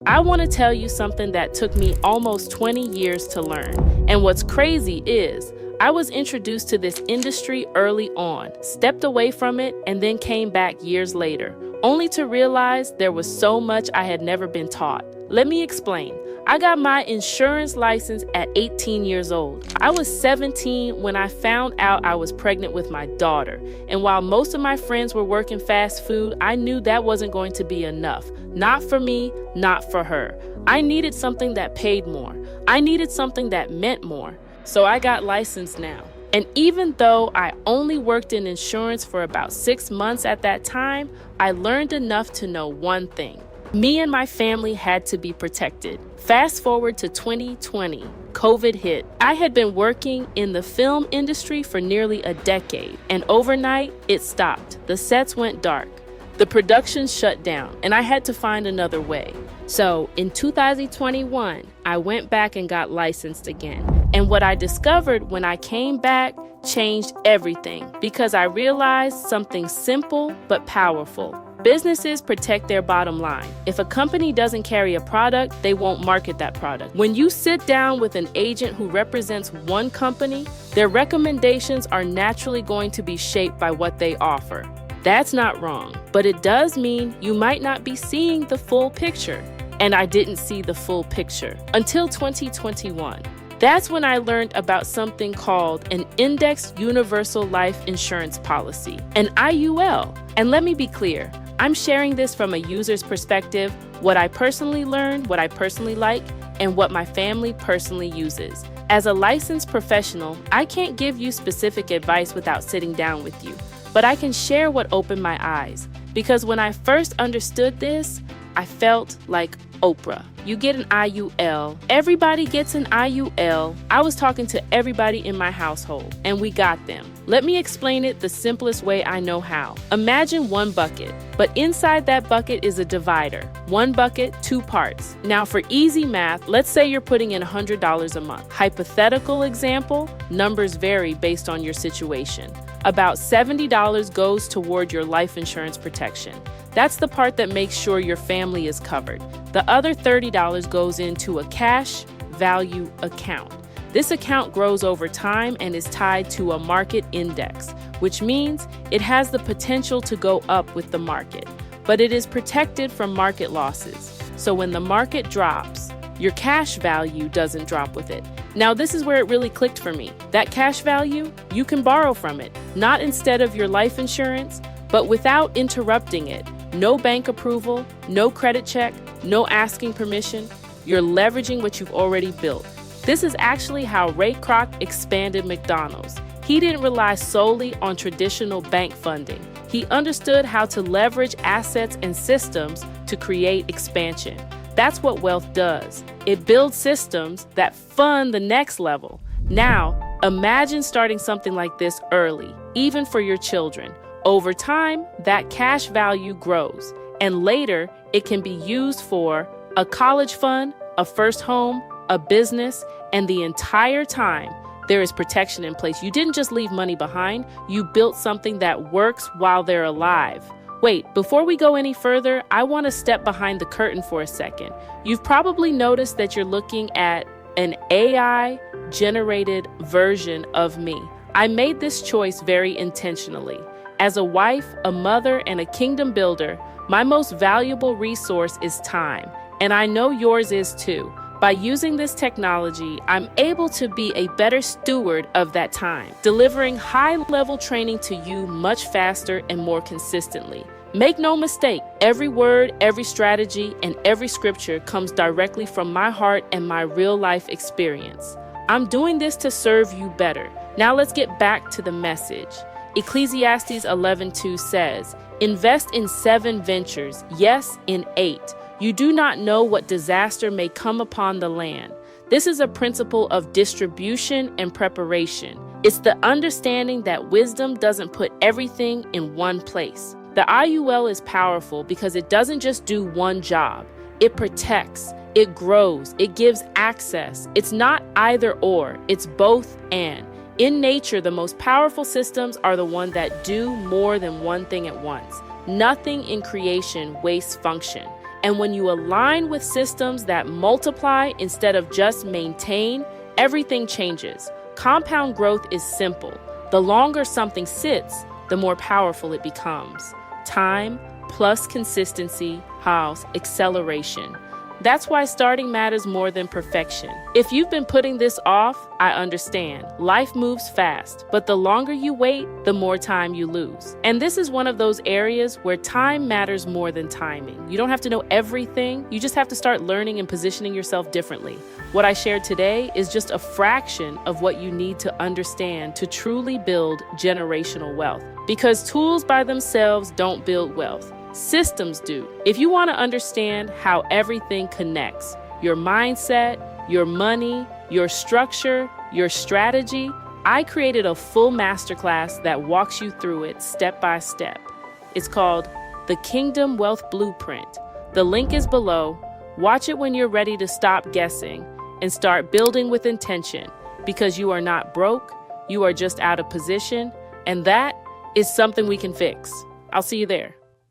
I want to tell you something that took me almost 20 years to learn. And what's crazy is, I was introduced to this industry early on, stepped away from it, and then came back years later, only to realize there was so much I had never been taught. Let me explain. I got my insurance license at 18 years old. I was 17 when I found out I was pregnant with my daughter. And while most of my friends were working fast food, I knew that wasn't going to be enough. Not for me, not for her. I needed something that paid more. I needed something that meant more. So I got licensed now. And even though I only worked in insurance for about 6 months at that time, I learned enough to know one thing. Me and my family had to be protected. Fast forward to 2020, COVID hit. I had been working in the film industry for nearly a decade, and overnight, it stopped. The sets went dark. The production shut down, and I had to find another way. So in 2021, I went back and got licensed again. And what I discovered when I came back changed everything, because I realized something simple but powerful. Businesses protect their bottom line. If a company doesn't carry a product, they won't market that product. When you sit down with an agent who represents one company, their recommendations are naturally going to be shaped by what they offer. That's not wrong, but it does mean you might not be seeing the full picture. And I didn't see the full picture until 2021. That's when I learned about something called an Indexed Universal Life Insurance Policy, an IUL. And let me be clear, I'm sharing this from a user's perspective, what I personally learned, what I personally like, and what my family personally uses. As a licensed professional, I can't give you specific advice without sitting down with you, but I can share what opened my eyes. Because when I first understood this, I felt like Oprah. You get an IUL. Everybody gets an IUL. I was talking to everybody in my household, and we got them. Let me explain it the simplest way I know how. Imagine one bucket, but inside that bucket is a divider. One bucket, 2 parts. Now for easy math, let's say you're putting in $100 a month. Hypothetical example, numbers vary based on your situation. About $70 goes toward your life insurance protection. That's the part that makes sure your family is covered. The other $30 goes into a cash value account. This account grows over time and is tied to a market index, which means it has the potential to go up with the market, but it is protected from market losses. So when the market drops, your cash value doesn't drop with it. Now this is where it really clicked for me. That cash value, you can borrow from it, not instead of your life insurance, but without interrupting it. No bank approval, no credit check, no asking permission. You're leveraging what you've already built. This is actually how Ray Kroc expanded McDonald's. He didn't rely solely on traditional bank funding. He understood how to leverage assets and systems to create expansion. That's what wealth does. It builds systems that fund the next level. Now, imagine starting something like this early, even for your children. Over time, that cash value grows, and later it can be used for a college fund, a first home, a business, and the entire time there is protection in place. You didn't just leave money behind, you built something that works while they're alive. Wait, before we go any further, I want to step behind the curtain for a second. You've probably noticed that you're looking at an AI-generated version of me. I made this choice very intentionally. As a wife, a mother, and a kingdom builder, my most valuable resource is time, and I know yours is too. By using this technology, I'm able to be a better steward of that time, delivering high-level training to you much faster and more consistently. Make no mistake, every word, every strategy, and every scripture comes directly from my heart and my real-life experience. I'm doing this to serve you better. Now let's get back to the message. Ecclesiastes 11:2 says, "Invest in 7 ventures, yes, in 8. You do not know what disaster may come upon the land." This is a principle of distribution and preparation. It's the understanding that wisdom doesn't put everything in one place. The IUL is powerful because it doesn't just do one job. It protects, it grows, it gives access. It's not either or, it's both and. In nature, the most powerful systems are the ones that do more than one thing at once. Nothing in creation wastes function. And when you align with systems that multiply instead of just maintain, everything changes. Compound growth is simple. The longer something sits, the more powerful it becomes. Time plus consistency equals acceleration. That's why starting matters more than perfection. If you've been putting this off, I understand. Life moves fast, but the longer you wait, the more time you lose. And this is one of those areas where time matters more than timing. You don't have to know everything. You just have to start learning and positioning yourself differently. What I shared today is just a fraction of what you need to understand to truly build generational wealth. Because tools by themselves don't build wealth. Systems do. If you want to understand how everything connects, your mindset, your money, your structure, your strategy, I created a full masterclass that walks you through it step by step. It's called The Kingdom Wealth Blueprint. The link is below. Watch it when you're ready to stop guessing and start building with intention, because you are not broke, you are just out of position, and that is something we can fix. I'll see you there.